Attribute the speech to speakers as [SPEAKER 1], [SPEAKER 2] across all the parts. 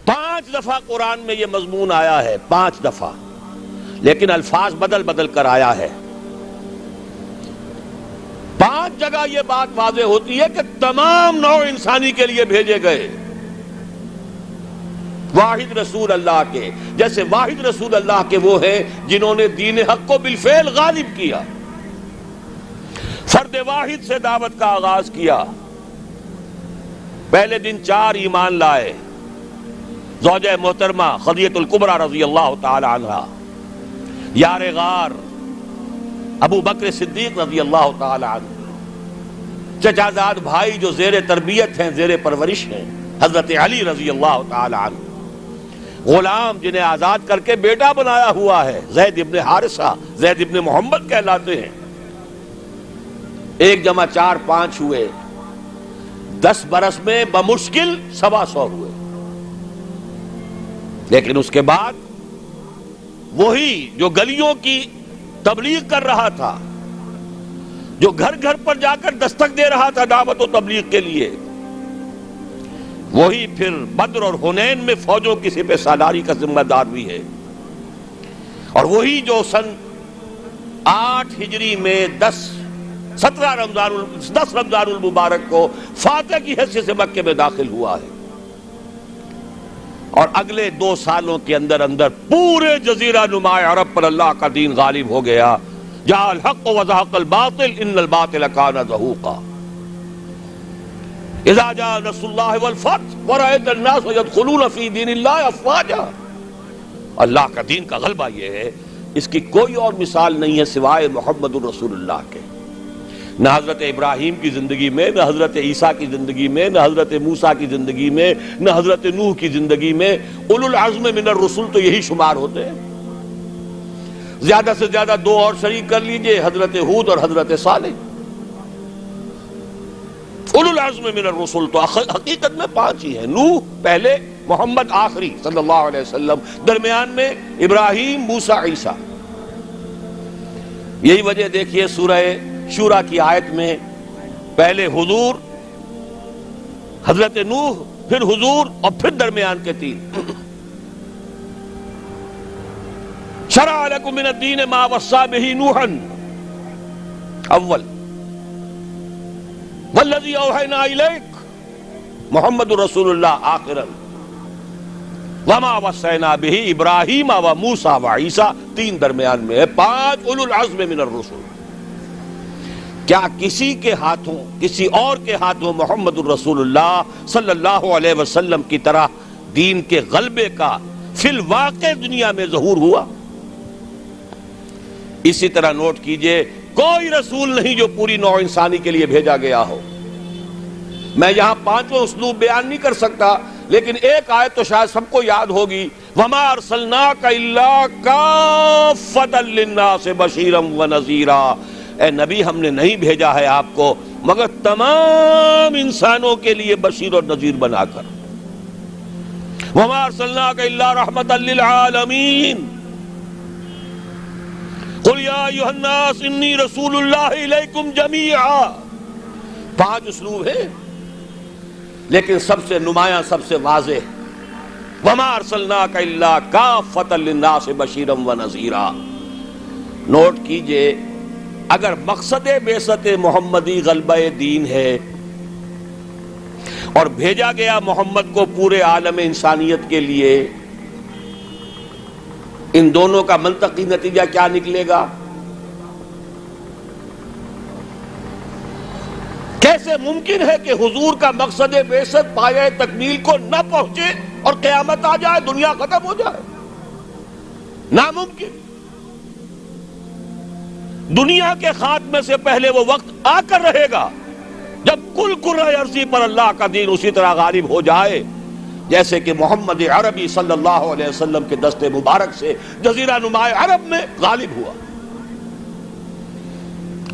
[SPEAKER 1] 5 دفعہ قرآن میں یہ مضمون آیا ہے، 5 دفعہ، لیکن الفاظ بدل بدل کر آیا ہے۔ 5 جگہ یہ بات واضح ہوتی ہے کہ تمام نوع انسانی کے لیے بھیجے گئے، واحد رسول اللہ کے، جیسے واحد رسول اللہ کے وہ ہیں جنہوں نے دین حق کو بالفعل غالب کیا، فرد واحد سے دعوت کا آغاز کیا۔ پہلے دن 4 ایمان لائے، زوجہ محترمہ خدیجہ الکبریٰ رضی اللہ تعالی عنہا، یار غار ابو بکر صدیق رضی اللہ تعالی عنہ، چچا زاد بھائی جو زیر تربیت ہیں، زیر پرورش ہیں، حضرت علی رضی اللہ تعالی عنہ، غلام جنہیں آزاد کر کے بیٹا بنایا ہوا ہے، زید ابن حارثہ، زید ابن محمد کہلاتے ہیں۔ 1 جمع 4 5 ہوئے، 10 برس میں بمشکل 125 ہوئے، لیکن اس کے بعد وہی جو گلیوں کی تبلیغ کر رہا تھا، جو گھر گھر پر جا کر دستک دے رہا تھا دعوت و تبلیغ کے لیے، وہی پھر بدر اور حنین میں فوجوں کی سپہ سالاری کا ذمہ دار بھی ہے، اور وہی جو سن 8 ہجری میں 10 رمضان المبارک کو فاتح کی حیثیت سے مکے میں داخل ہوا ہے، اور اگلے 2 سالوں کے اندر اندر پورے جزیرہ نما عرب پر اللہ کا دین غالب ہو گیا۔ جاء الحق وزهق الباطل ان الباطل كان زهوقا اذا جاء نصر الله والفتح ورأيت الناس يدخلون في دين الله افواجا۔ اللہ کا دین کا غلبہ یہ ہے، اس کی کوئی اور مثال نہیں ہے سوائے محمد الرسول اللہ کے۔ نہ حضرت ابراہیم کی زندگی میں، نہ حضرت عیسیٰ کی زندگی میں، نہ حضرت موسیٰ کی زندگی میں، نہ حضرت نوح کی زندگی میں۔ اولو العزم من الرسل تو یہی شمار ہوتے ہیں، زیادہ سے زیادہ 2 اور شریک کر لیجئے، حضرت ہود اور حضرت صالح۔ اولو العزم من الرسل تو حقیقت میں 5 ہی ہیں، نوح پہلے، محمد آخری صلی اللہ علیہ وسلم، درمیان میں ابراہیم، موسیٰ، عیسیٰ۔ یہی وجہ دیکھیے سورہ شورا کی آیت میں پہلے حضور، حضرت نوح، پھر حضور، اور پھر درمیان کے 3۔ شرع لکم من الدین ما وصی بہ نوحا اول والذی اوحینا الیک محمد رسول اللہ آخرا وما وصینا بہ ابراہیم و موسیٰ و عیسیٰ، 3 درمیان میں ہے، 5 اولو العزم من الرسل۔ کیا کسی کے ہاتھوں، کسی اور کے ہاتھوں محمد الرسول اللہ صلی اللہ علیہ وسلم کی طرح دین کے غلبے کا فی الواقع دنیا میں ظہور ہوا؟ اسی طرح نوٹ کیجئے، کوئی رسول نہیں جو پوری نوع انسانی کے لیے بھیجا گیا ہو۔ میں یہاں 5 اسلوب بیان نہیں کر سکتا، لیکن ایک آیت تو شاید سب کو یاد ہوگی، وَمَا أَرْسَلْنَاكَ إِلَّا كَافَّةً لِلنَّاسِ بَشِيرًا وَنَذِيرًا۔ اے نبی، ہم نے نہیں بھیجا ہے آپ کو مگر تمام انسانوں کے لیے بشیر اور نذیر بنا کر۔ وَمَا أَرْسَلْنَاكَ إِلَّا رَحْمَةً لِلْعَالَمِينَ قُلْ يَا أَيُّهَا النَّاسُ إِنِّي رَسُولُ اللَّهِ إِلَيْكُمْ جَمِيعًا۔ 5 اسلوب ہیں، لیکن سب سے نمایاں، سب سے واضح، وَمَا أَرْسَلْنَاكَ إِلَّا كَافَّةً لِلنَّاسِ بَشِيرًا وَنَذِيرًا۔ نوٹ کیجئے، اگر مقصد بعثت محمدی غلبہ دین ہے اور بھیجا گیا محمد کو پورے عالم انسانیت کے لیے، ان دونوں کا منطقی نتیجہ کیا نکلے گا؟ کیسے ممکن ہے کہ حضور کا مقصد بعثت پایہ تکمیل کو نہ پہنچے اور قیامت آ جائے، دنیا ختم ہو جائے؟ ناممکن۔ دنیا کے خاتمے سے پہلے وہ وقت آ کر رہے گا جب کل کرۂ ارضی پر اللہ کا دین اسی طرح غالب ہو جائے جیسے کہ محمد عربی صلی اللہ علیہ وسلم کے دست مبارک سے جزیرہ نما عرب میں غالب ہوا۔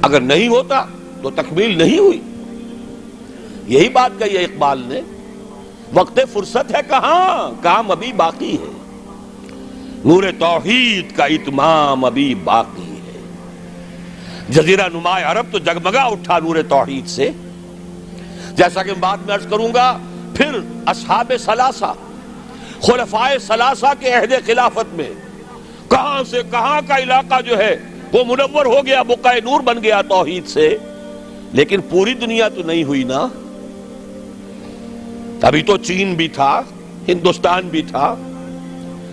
[SPEAKER 1] اگر نہیں ہوتا تو تکمیل نہیں ہوئی۔ یہی بات کہی ہے اقبال نے، وقت فرصت ہے کہاں، کام ابھی باقی ہے، نور توحید کا اتمام ابھی باقی ہے۔ جزیرہ نما عرب تو جگمگا اٹھا نور توحید سے، جیسا کہ بعد میں عرض کروں گا۔ پھر اصحاب ثلاثہ، خلفائے ثلاثہ کے عہد خلافت میں کہاں سے کہاں کا علاقہ جو ہے وہ منور ہو گیا، بقعہ نور بن گیا توحید سے، لیکن پوری دنیا تو نہیں ہوئی نا۔ ابھی تو چین بھی تھا، ہندوستان بھی تھا،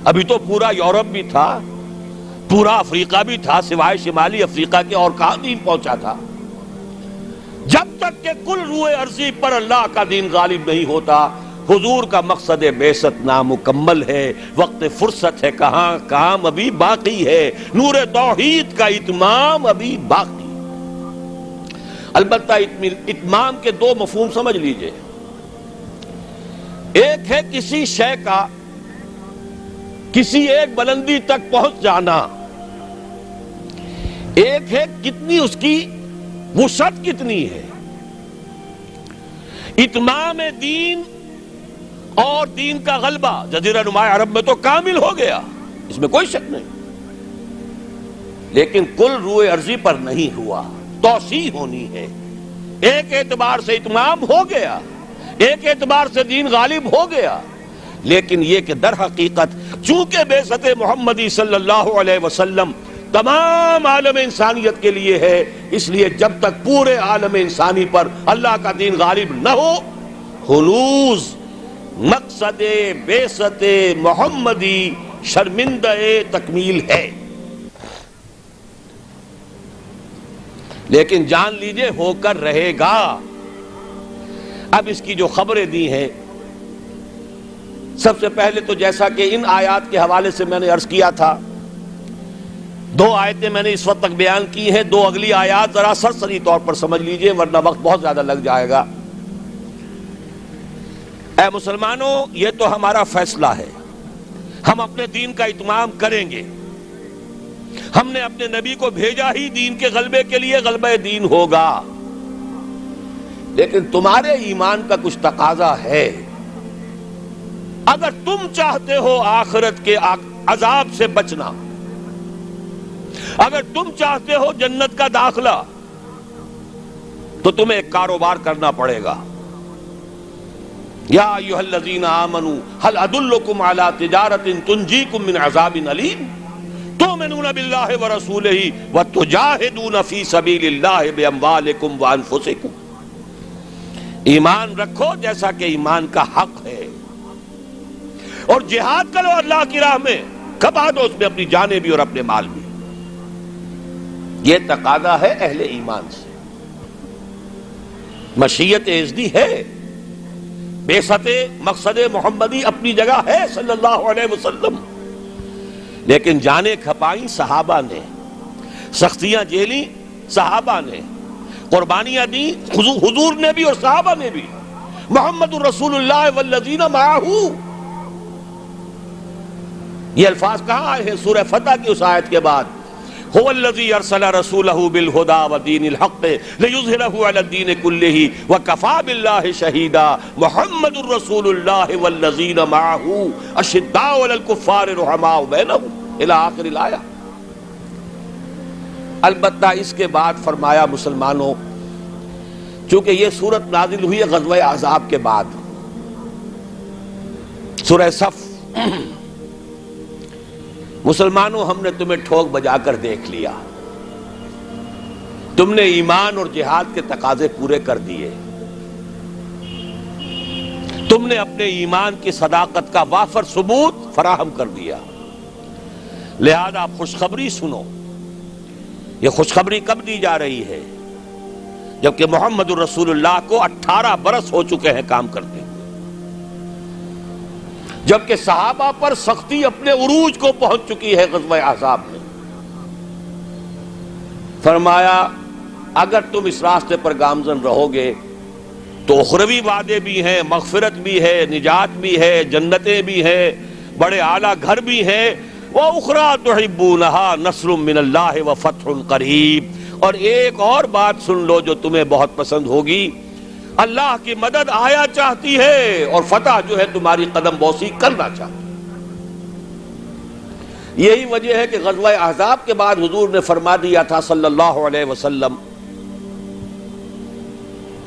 [SPEAKER 1] ابھی تو پورا یورپ بھی تھا، پورا افریقہ بھی تھا، سوائے شمالی افریقہ کے اور کہاں دین پہنچا تھا؟ جب تک کہ کل روئے ارضی پر اللہ کا دین غالب نہیں ہوتا، حضور کا مقصد بعثت نامکمل ہے، وقت فرصت ہے کہاں، کام ابھی باقی ہے، نور توحید کا اتمام ابھی باقی۔ البتہ اتمام کے دو مفہوم سمجھ لیجئے، ایک ہے کسی شے کا کسی ایک بلندی تک پہنچ جانا، ایک ہے کتنی اس کی وسعت کتنی ہے۔ اتمام دین اور دین کا غلبہ جزیرہ نما عرب میں تو کامل ہو گیا، اس میں کوئی شک نہیں، لیکن کل روئے ارضی پر نہیں ہوا، توسیع ہونی ہے۔ ایک اعتبار سے اتمام ہو گیا، ایک اعتبار سے دین غالب ہو گیا، لیکن یہ کہ در حقیقت چونکہ بعثت محمدی صلی اللہ علیہ وسلم تمام عالم انسانیت کے لیے ہے، اس لیے جب تک پورے عالم انسانی پر اللہ کا دین غالب نہ ہو، ہنوز مقصد بعثت محمدی شرمندہ تکمیل ہے۔ لیکن جان لیجئے ہو کر رہے گا۔ اب اس کی جو خبریں دی ہیں، سب سے پہلے تو جیسا کہ ان آیات کے حوالے سے میں نے عرض کیا تھا، دو آیتیں میں نے اس وقت تک بیان کی ہیں، دو اگلی آیات ذرا سرسری طور پر سمجھ لیجئے ورنہ وقت بہت زیادہ لگ جائے گا۔ اے مسلمانوں، یہ تو ہمارا فیصلہ ہے، ہم اپنے دین کا اتمام کریں گے، ہم نے اپنے نبی کو بھیجا ہی دین کے غلبے کے لیے، غلبہ دین ہوگا، لیکن تمہارے ایمان کا کچھ تقاضا ہے۔ اگر تم چاہتے ہو آخرت کے عذاب سے بچنا، اگر تم چاہتے ہو جنت کا داخلہ، تو تمہیں ایک کاروبار کرنا پڑے گا۔ یا ایھا الذین آمنوا هل ادلکم علی تجارۃ تنجیکم من عذاب علیم تؤمنون باللہ ورسولہ وتجاہدون فی سبیل اللہ باموالکم وانفسکم۔ ایمان رکھو جیسا کہ ایمان کا حق ہے، اور جہاد کرو اللہ کی راہ میں، کھپا دو اس میں اپنی جانیں بھی اور اپنے مال بھی۔ یہ تقاضا ہے اہل ایمان سے۔ مشیت ازدی ہے، بعثت مقصد محمدی اپنی جگہ ہے صلی اللہ علیہ وسلم، لیکن جانیں کھپائیں صحابہ نے، سختیاں جھیلی صحابہ نے، قربانیاں دی حضور نے بھی اور صحابہ نے بھی۔ محمد الرسول اللہ والذین معہ، یہ الفاظ کہاں آئے ہیں؟ سورہ فتح کی اس آیت کے بعد، هو الذی ارسل رسولہ بالہدی ودین الحق لیظہرہ علی الدین کلہ وکفی باللہ شہیدا محمد الرسول اللہ والذین معہ اشداء علی الکفار رحماء بینہم الی آخر الآیہ۔ البتہ اس کے بعد فرمایا مسلمانوں، چونکہ یہ سورت نازل ہوئی ہے غزوہ احزاب کے بعد، سورہ صف، مسلمانوں ہم نے تمہیں ٹھوک بجا کر دیکھ لیا، تم نے ایمان اور جہاد کے تقاضے پورے کر دیے، تم نے اپنے ایمان کی صداقت کا وافر ثبوت فراہم کر دیا، لہذا آپ خوشخبری سنو۔ یہ خوشخبری کب دی جا رہی ہے؟ جبکہ محمد الرسول اللہ کو 18 برس ہو چکے ہیں کام کرتے ہیں، جبکہ صحابہ پر سختی اپنے عروج کو پہنچ چکی ہے غزوہ احزاب میں۔ فرمایا اگر تم اس راستے پر گامزن رہو گے تو اخروی وعدے بھی ہیں، مغفرت بھی ہے، نجات بھی ہے، جنتیں بھی ہیں، بڑے اعلیٰ گھر بھی ہیں، وَأُخْرَىٰ تُحِبُّونَهَا نَصْرٌ مِّنَ اللَّهِ وَفَتْحٌ قَرِیب۔ اور ایک اور بات سن لو جو تمہیں بہت پسند ہوگی، اللہ کی مدد آیا چاہتی ہے اور فتح جو ہے تمہاری قدم بوسی کرنا چاہتی ہے۔ یہی وجہ ہے کہ غزوہ احزاب کے بعد حضور نے فرما دیا تھا صلی اللہ علیہ وسلم،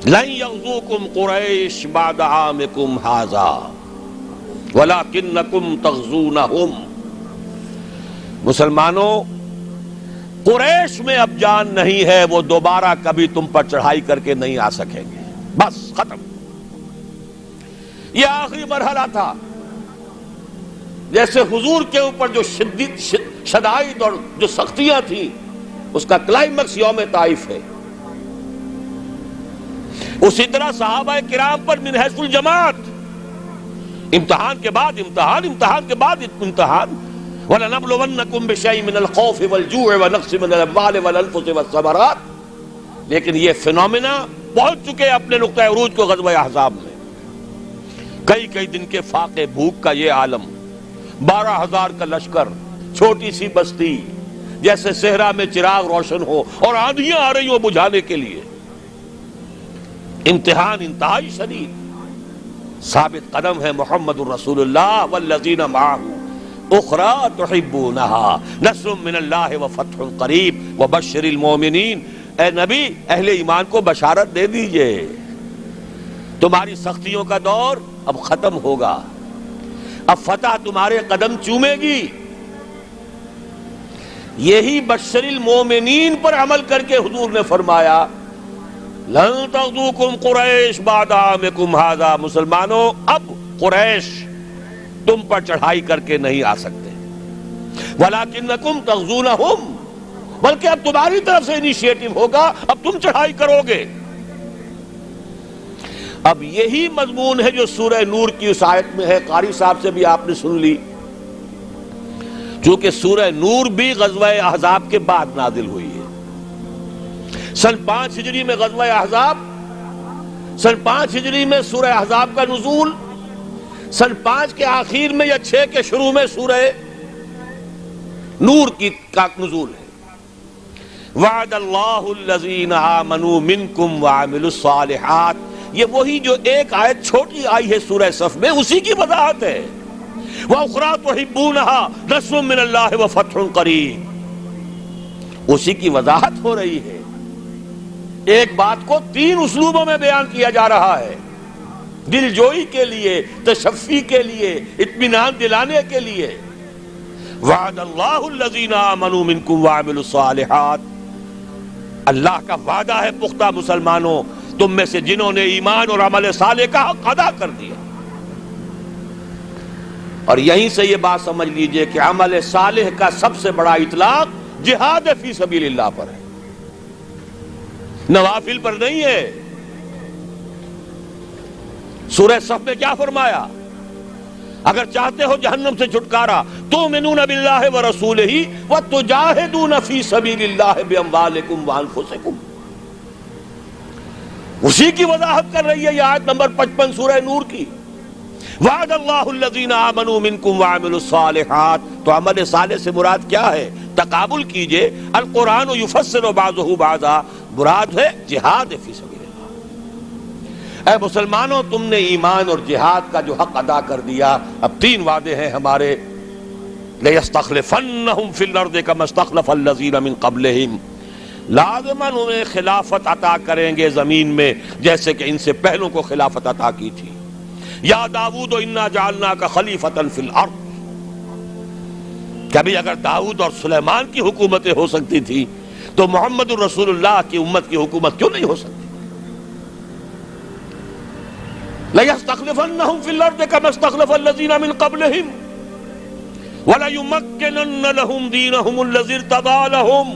[SPEAKER 1] لَن يَغْزُوكُمْ قُرَيْشٌ بَعْدَ عَامِكُمْ هَٰذَا، وَلَكِنَّكُمْ تَغْزُونَهُمْ. مسلمانوں، قریش میں اب جان نہیں ہے، وہ دوبارہ کبھی تم پر چڑھائی کر کے نہیں آ سکیں گے. بس ختم. یہ آخری مرحلہ تھا. جیسے حضور کے اوپر جو شدائد اور جو سختیاں تھیں، اس کا کلائمیکس یوم طائف ہے، اسی طرح صحابہ کرام پر من حیث الجماعت امتحان کے بعد امتحان، امتحان کے بعد امتحان. وَلَنَبْلُوَنَّكُمْ بِشَيْءٍ مِّنَ الْخَوْفِ وَالْجُوعِ وَنَقْصٍ مِّنَ الْأَمْوَالِ وَالْأَنفُسِ وَالثَّمَرَاتِ. لیکن یہ فینومینا پہنچ چکے اپنے نقطہ عروج کو غزوہ احزاب میں. کئی دن کے فاقے بھوک کا یہ عالم، 12,000 کا لشکر، چھوٹی سی بستی، جیسے صحرا میں چراغ روشن ہو اور آندھیاں آ رہی ہوں بجھانے کے لیے. امتحان انتہائی شدید. ثابت قدم ہے محمد الرسول اللہ والذین معہ اخری تحبونها نصر من اللہ وفتح قریب وبشر المؤمنین. اے نبی، اہل ایمان کو بشارت دے دیجئے، تمہاری سختیوں کا دور اب ختم ہوگا، اب فتح تمہارے قدم چومے گی. یہی بشر المؤمنین پر عمل کر کے حضور نے فرمایا لن تغزوکم قریش بعد عامکم ھذا. مسلمانوں، اب قریش تم پر چڑھائی کر کے نہیں آ سکتے. وَلَكِنَّكُمْ تَغْزُونَهُمْ، بلکہ اب تمہاری طرف سے انیشیٹو ہوگا، اب تم چڑھائی کرو گے. اب یہی مضمون ہے جو سورہ نور کی اس آیت میں ہے. قاری صاحب سے بھی آپ نے سن لی، چونکہ سورہ نور بھی غزوہ احزاب کے بعد نازل ہوئی ہے. سن 5 ہجری میں غزوہ احزاب، سن 5 ہجری میں سورہ احزاب کا نزول، سن 5 کے آخر میں یا 6 کے شروع میں سورہ نور کا نزول ہے. وعد اللہ الذین آمنوا منکم وعملوا الصالحات. یہ وہی جو ایک آیت چھوٹی آئی ہے سورہ صف میں، اسی کی وضاحت ہے. وَأُخْرَىٰ تُحِبُّونَهَا نَصْرٌ مِّنَ اللَّهِ وَفَتْحٌ قَرِيبٌ. اسی کی وضاحت ہو رہی ہے. ایک بات کو 3 اسلوبوں میں بیان کیا جا رہا ہے، دل جوئی کے لیے، تشفی کے لیے، اطمینان دلانے کے لیے. وعد اللہ الذین آمنوا منکم وعملوا الصالحات. اللہ کا وعدہ ہے پختہ مسلمانوں، تم میں سے جنہوں نے ایمان اور عمل صالح کا حق ادا کر دیا. اور یہیں سے یہ بات سمجھ لیجئے کہ عمل صالح کا سب سے بڑا اطلاق جہاد فی سبیل اللہ پر ہے، نوافل پر نہیں ہے. سورہ صف میں کیا فرمایا؟ اگر چاہتے ہو جہنم سے چھٹکارا تؤمنون باللہ ورسولہ وتجاہدون فی سبیل اللہ باموالکم وانفسکم. اسی کی وضاحت کر رہی ہے یہ آیت نمبر 55 سورہ نور کی. وعد اللہ الذین آمنوا منکم وعملوا الصالحات. تو عمل صالح سے مراد کیا ہے؟ تقابل کیجئے، القرآن یفسر بعضہ بعضا، مراد ہے جہاد فی سبیل اللہ. اے مسلمانوں، تم نے ایمان اور جہاد کا جو حق ادا کر دیا. اب 3 وعدے ہیں ہمارے. لَيَسْتَخْلِفَنَّهُمْ فِي الْأَرْضِ كَمَا اسْتَخْلَفَ الَّذِينَ مِنْ قَبْلِهِمْ. لازماً انہیں خلافت عطا کریں گے زمین میں جیسے کہ ان سے پہلوں کو خلافت عطا کی تھی. یا داؤد انا جعلناک خلیفۃ فی الارض. کبھی اگر داؤد اور سلیمان کی حکومتیں ہو سکتی تھی تو محمد الرسول اللہ کی امت کی حکومت کیوں نہیں ہو سکتی؟ لَيَسْتَخْلِفَنَّهُمْ فِي الْأَرْضِ كَمَا اسْتَخْلَفَ الَّذِينَ مِنْ قَبْلِهِمْ وَلَيُمَكِّنَنَّ لَهُمْ دِينَهُمُ الَّذِي ارْتَضَىٰ لَهُمْ.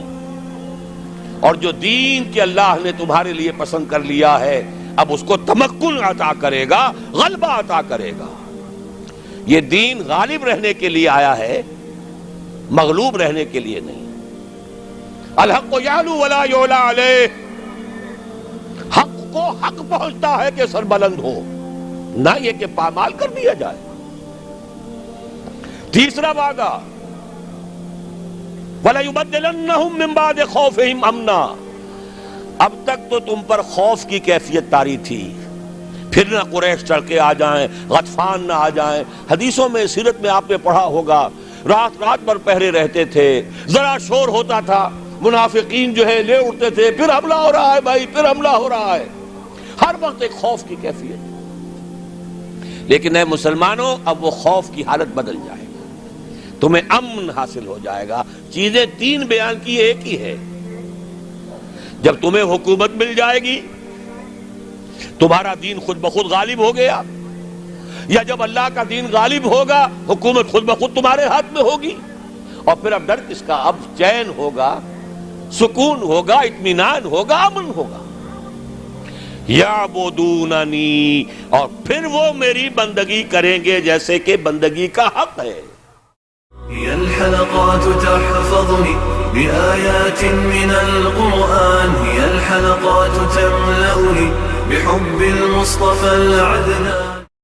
[SPEAKER 1] اور جو دین کہ اللہ نے تمہارے لیے پسند کر لیا ہے، اب اس کو تمکن عطا کرے گا، غلبہ عطا کرے گا. یہ دین غالب رہنے کے لیے آیا ہے، مغلوب رہنے کے لیے نہیں. الحق یعلو ولا یعلی علیہ. حق کو حق پہنچتا ہے کہ سر بلند ہو، نہ یہ کہ پامال کر دیا جائے. تیسرا وعدہ وَلَيُبَدِّلَنَّهُمْ مِنْ بَعْدِ خَوْفِهِمْ أَمْنًا. اب تک تو تم پر خوف کی کیفیت طاری تھی، پھر نہ قریش چڑھ کے آ جائیں، غطفان نہ آ جائیں. حدیثوں میں، سیرت میں آپ نے پڑھا ہوگا، رات رات بھر پہرے رہتے تھے. ذرا شور ہوتا تھا منافقین جو ہے لے اٹھتے تھے، پھر حملہ ہو رہا ہے بھائی، پھر حملہ ہو رہا ہے. ہر وقت ایک خوف کی کیفیت. لیکن اے مسلمانوں اب وہ خوف کی حالت بدل جائے گا, تمہیں امن حاصل ہو جائے گا. چیزیں تین بیان کی ایک ہی ہے. جب تمہیں حکومت مل جائے گی, تمہارا دین خود بخود غالب ہو گیا, یا جب اللہ کا دین غالب ہوگا حکومت خود بخود تمہارے ہاتھ میں ہوگی, اور پھر اب ڈر کس کا؟ اب چین ہوگا, سکون ہوگا, اطمینان ہوگا, امن ہوگا. یعبدوننی, اور پھر وہ میری بندگی کریں گے جیسے کہ بندگی کا حق ہے.
[SPEAKER 2] هي الحلقات تحفظني بآيات من القرآن, هي الحلقات تملأني بحب المصطفى العدنان.